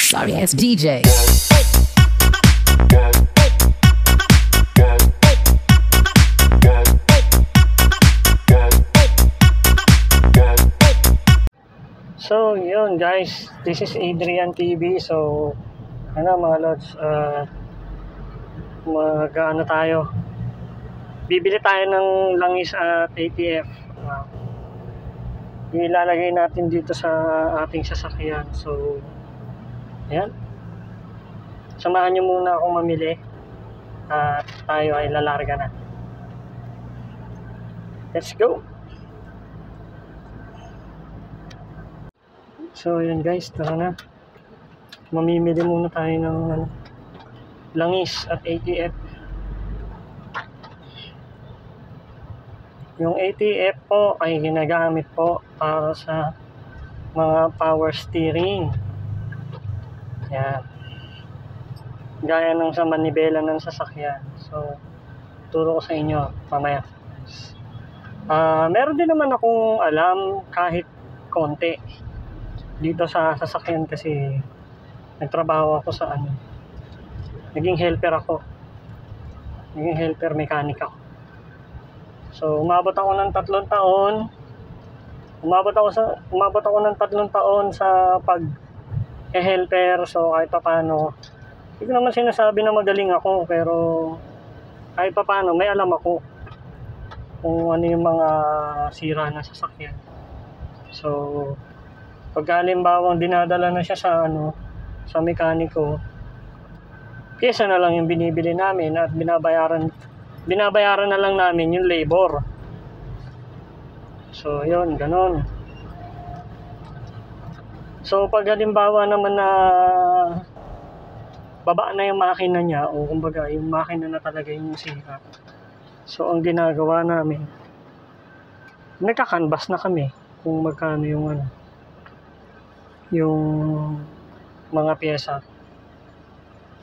Sorry ass DJ. So yun guys, this is Adrian TV. So ano mga lods, mag-ano tayo, bibili tayo ng langis at ATF. Ilalagay natin dito sa ating sasakyan. So ayan, samahan nyo muna akong mamili at tayo ay lalarga na. Let's go. So yun guys, tara na. Mamimili muna tayo ng langis at ATF. Yung ATF po ay ginagamit po para sa mga power steering. Yan. Gaya ng sa manibela ng sasakyan. So turo ko sa inyo mamaya. Meron din naman akong alam kahit konti dito sa sasakyan kasi nagtrabaho ako sa naging helper ako. Naging helper mechanic ako. So umabot ako ng 3 taon. Umabot ako ng 3 taon sa pag-helper. So kahit paano, hindi ko naman sinasabi na magaling ako, pero kahit paano may alam ako kung ano yung mga sira na sasakyan. So pag halimbawang dinadala na siya sa mekaniko, pyesa na lang yung binibili namin at binabayaran na lang namin yung labor. So yun, ganun. So pag halimbawa naman na baba na yung makina niya, o kumbaga yung makina na talaga yung sira, so ang ginagawa namin, nagkakanbas na kami kung magkano yung mga pyesa,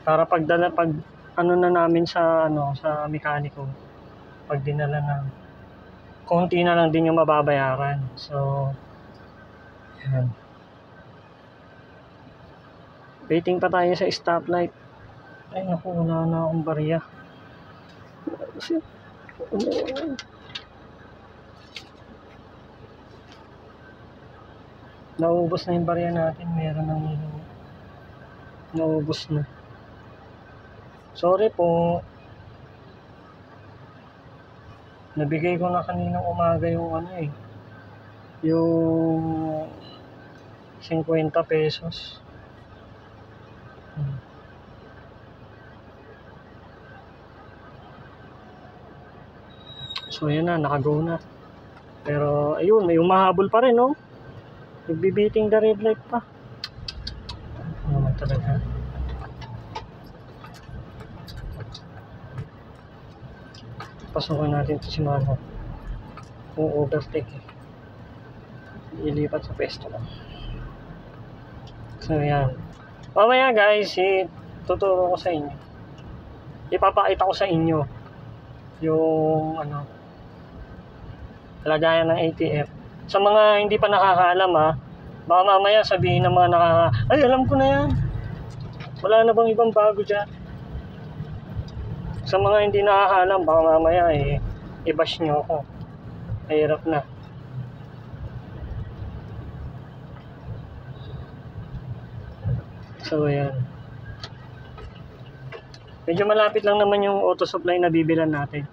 para pag na namin sa sa mekaniko, pag dinala na, konti na lang din yung mababayaran. So yan. Waiting pa tayo sa stoplight. Ay naku, wala na akong barya. Naubos na yung barya natin. Meron ng naubos na. Sorry po. Nabigay ko na kaninang umaga yung yung 50 pesos. So yan na, nakago na. Pero ayun, may umahabol pa rin, no? Nagbibiting the red light pa. Ano naman talaga. Pasukan natin ito si Mano. Kung overtake ilipat sa pesto ko. So yan. Mamaya guys, tuturo ko sa inyo. Ipapakita ko sa inyo yung lagayan ng ATF. Sa mga hindi pa nakakaalam baka mamaya sabihin ng mga ay alam ko na yan. Wala na bang ibang bago dyan? Sa mga hindi nakakaalam, baka mamaya i-bash nyo ako. Mahirap na. So yan. Medyo malapit lang naman yung auto supply na bibilan natin.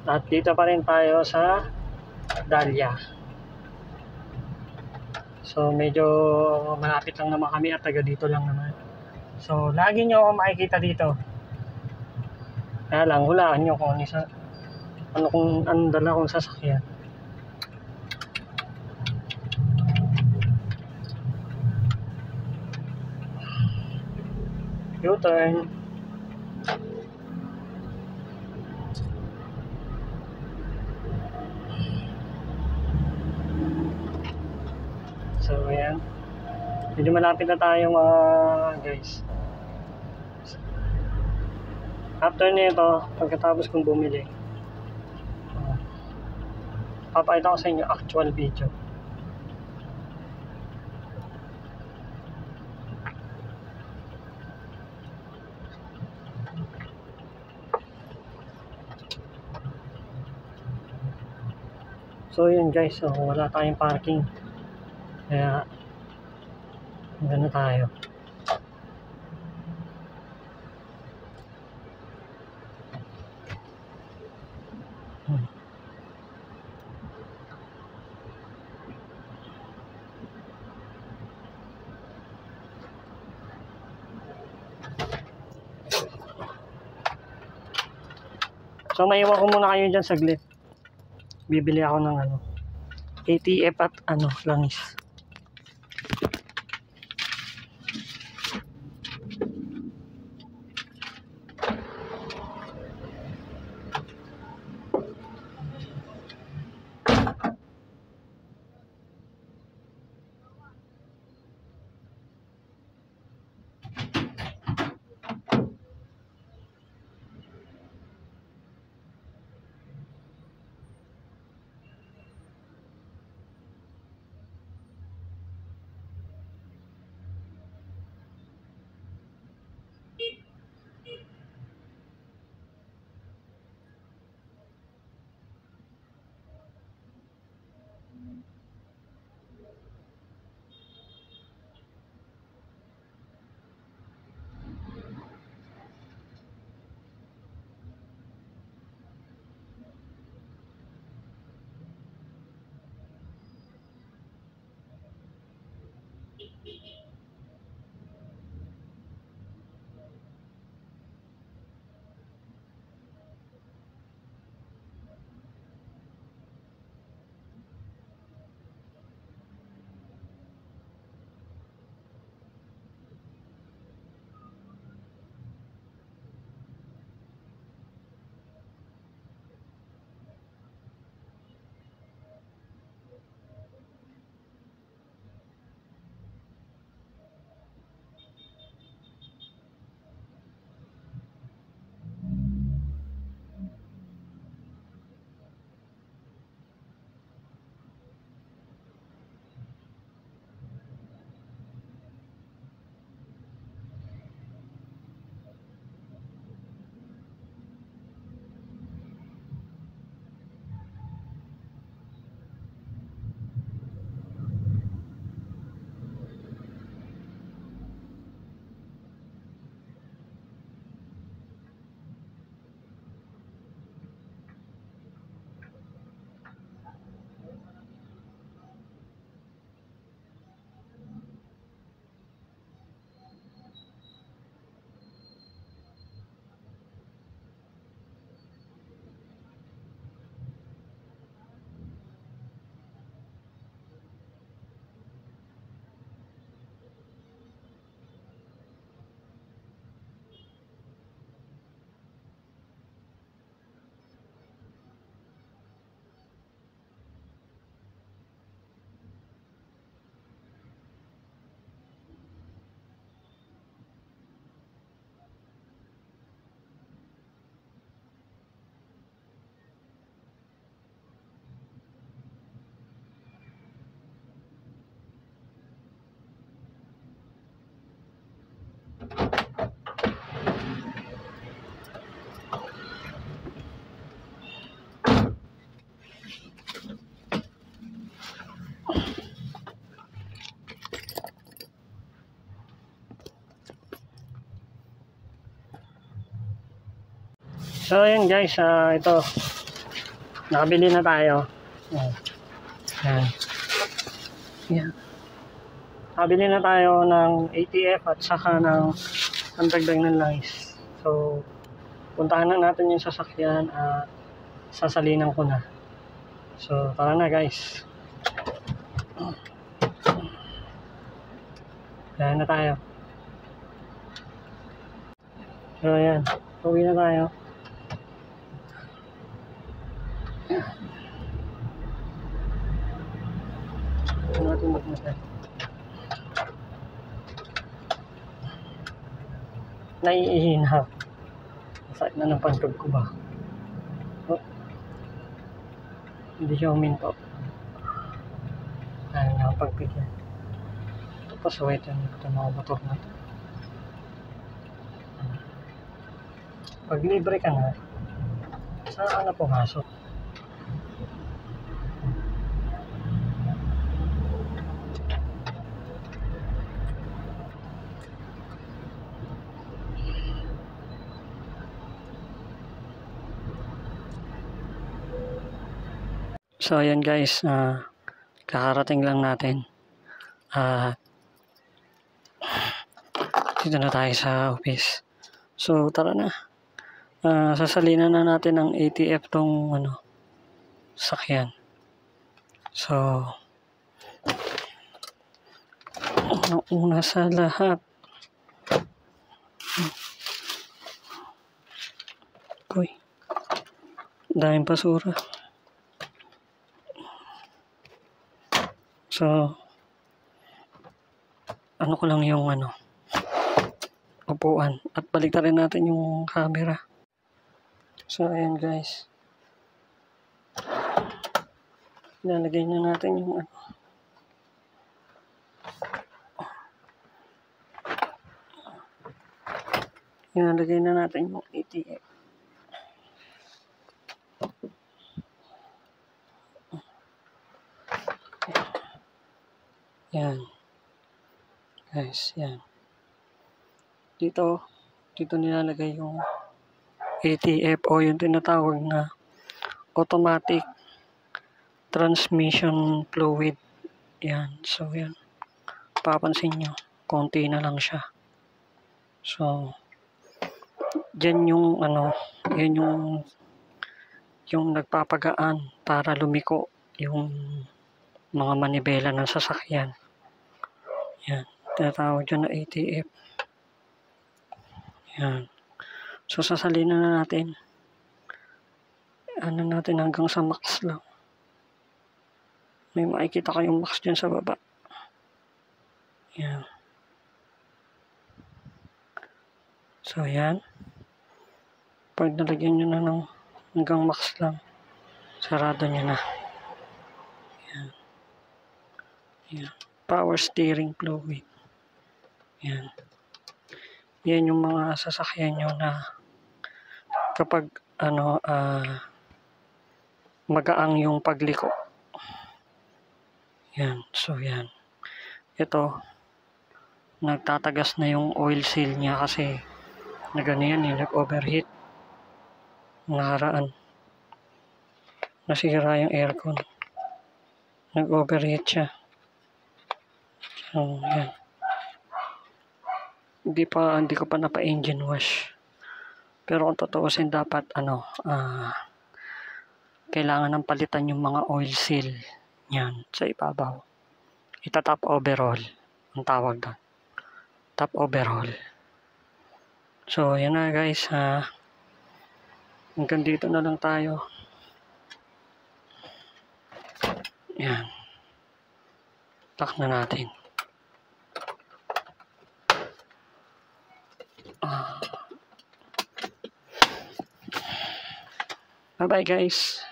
At dito pa rin tayo sa Dahlia. So medyo malapit lang naman kami at taga dito lang naman. So lagi nyo ako makikita dito. Kaya lang, hulaan nyo kung anong dala kong sasakyan. U-turn. So ayan, medyo malapit na tayo mga guys. After nito, pagkatapos kong bumili, Papakita ko sa inyo actual video. So yun guys, so wala tayong parking. Kaya gano tayo. So maiwan ko muna kayo dyan saglit. Bibili ako ng ATF at langis. So yun guys, ito nakabili na tayo. Yan. Yan. Nakabili na tayo ng ATF at saka ng pandagdag ng langis. So puntahan na natin yung sasakyan at sasalinan ko na. So tara na guys. Kaya na tayo. So yan, uwi na tayo. Ito natin magmata. Naiihina. Masakit na ng pantog ko ba? Oh. Hindi siya huminto. Kaya nga pagbigyan. Ito pa sweat yan. Ito mga motor na ito. Pag libre ka na, saan ka na pumasok? So ayan guys, kakarating lang natin. Dito na tayo sa office. So tara na. Sasalina na natin ang ATF tong sakyan. So una sa lahat. Uy. Daming basura. So ko lang yung upuan at baliktarin natin yung camera. So ayan guys, lalagay na natin yung ilalagay na natin yung ATF. Yan guys, yan dito nilalagay yung ATF o yung tinatawag na automatic transmission fluid. Yan, so yan, papansin nyo konti na lang siya. So dyan yung yan yung nagpapagaan para lumiko yung mga manibela ng sasakyan. Yan, tinatawag dyan na ATF. Yan. So sasalina na natin. Natin hanggang sa max lang. May makikita kayong max dyan sa baba. Yan. So yan. Pag nalagyan nyo na ng hanggang max lang, sarado nyo na. Yan. Yan. Power steering fluid. Yan. Yan yung mga sasakyan nyo na kapag magaang yung pagliko. Yan. So yan. Ito, nagtatagas na yung oil seal niya kasi nag-overheat. Nakaraan. Nasira yung aircon. Nag-overheat siya. So yan. Hindi ko pa napa-engine wash. Pero kung tutuusin dapat kailangan ng palitan yung mga oil seal yan sa ibabaw. Ita-top overhaul ang tawag doon. Top overhaul. So yan na guys, hanggang dito na lang tayo. Yan. Lock na natin. Bye-bye guys.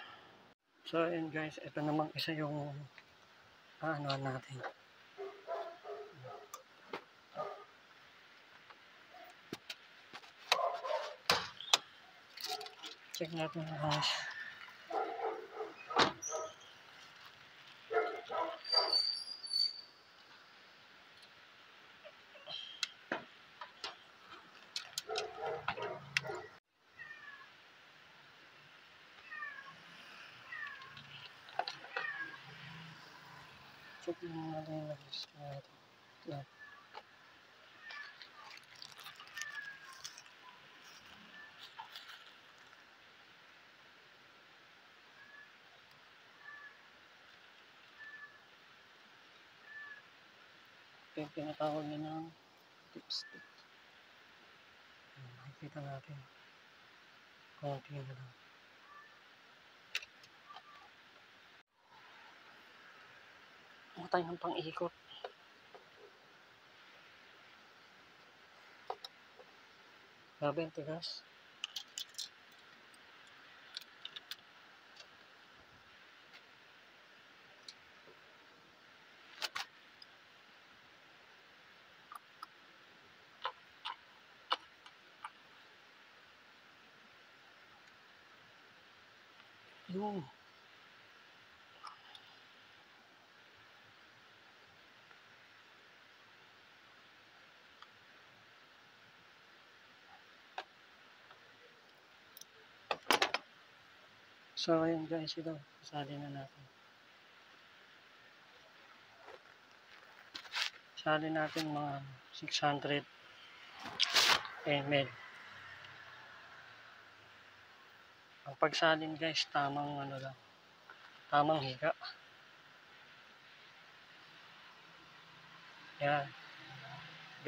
So ayan guys, ito namang isa yung natin. Check natin guys. Check natin guys. Yan. Ito yung tinatawag niya ng dipstick. Makikita natin. Konti na lang. Matay ng pang-ikot. Grabe ang tigas. Yung. So, ayun guys, ito. Sali na natin. Sali natin mga 600 ml. Ang pagsalin guys, tamang ano lang. Tamang higa. Yan.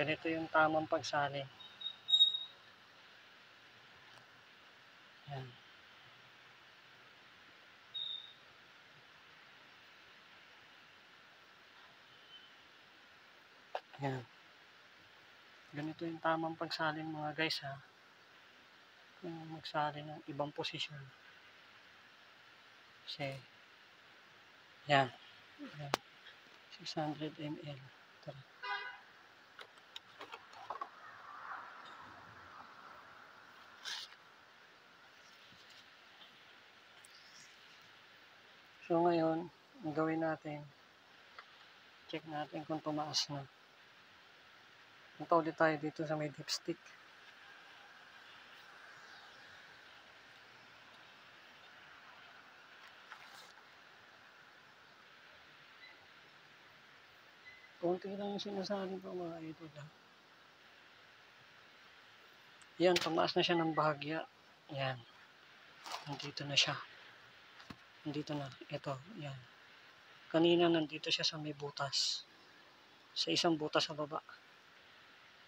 Ganito yung tamang pagsalin. Yan. Yan. Ganito yung tamang pagsalin mga guys ha. Kung magsalin ng ibang posisyon. Kasi, yan. Yan. 600 ml. Tara. So ngayon, ang gawin natin, check natin kung tumaas na. Punta ulit tayo dito sa may dipstick. Konti lang yung sinasabi ko mga idol ha. Yan, tumaas na siya ng bahagya. Yan. Nandito na siya. Nandito na. Ito. Yan. Kanina nandito siya sa may butas. Sa isang butas sa baba.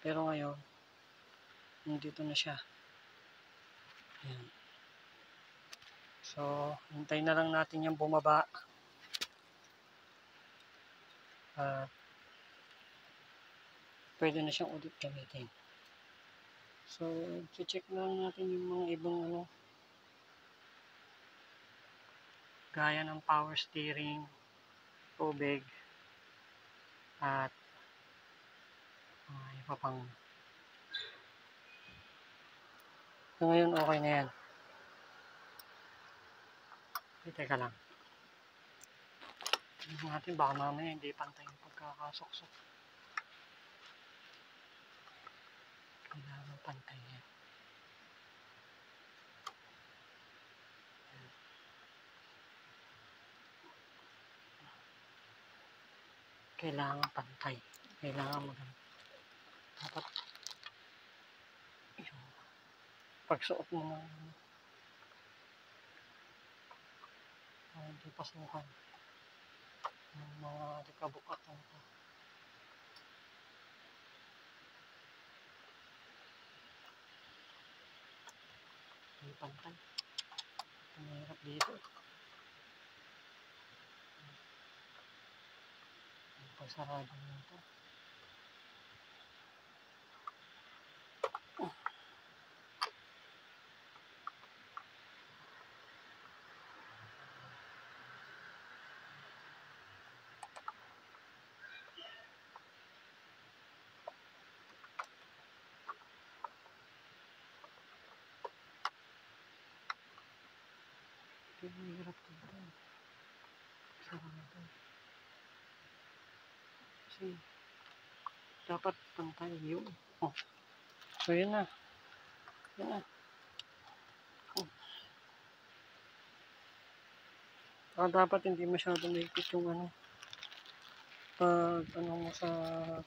Pero ngayon, nandito na siya. Yan. So, hintay na lang natin yung bumaba. At pwede na siyang ulit gamitin. So, check lang natin yung mga ibang ano, gaya ng power steering, tubig, at iba pang. So, ngayon okay na yan. Teka lang. Tignan natin, baka mamaya hindi pantay yung pagkakasoksok. Kailangan pantay yan. Kailangan pantay. Kailangan maganda. Dapat yung pagsuot mo ng hindi pasukan ng mga likabukatan ko. Hindi pantay. Mahirap dito. Pagsarado nito. Mahirap dito. Sarado. Kasi dapat pantay yun. Oh. So yun na. Yun na. Oh. Dapat hindi masyado maikot yung ano. Pag ano mo sa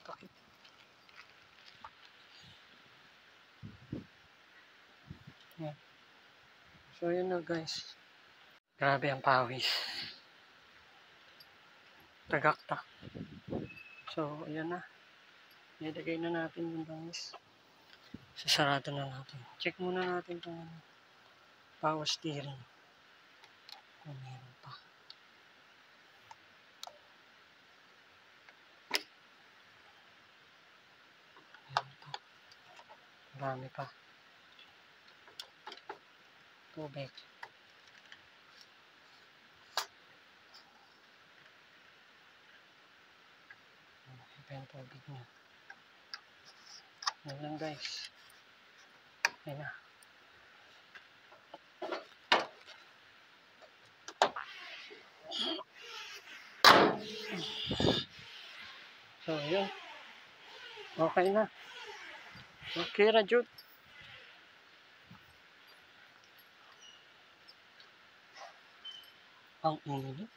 takip. Yan. So yun na guys. Grabe ang pawis. Tagakta. So ayan na. Nilagay na natin yung bangis. Sasarado na natin. Check muna natin itong power steering. Kung meron pa. Meron pa. Marami pa. Tubig. Ito yung tubig niya. Yan lang guys. Yan na. So, yun. Okay na. Okay, Rajut. Ang init.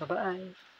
Bye-bye.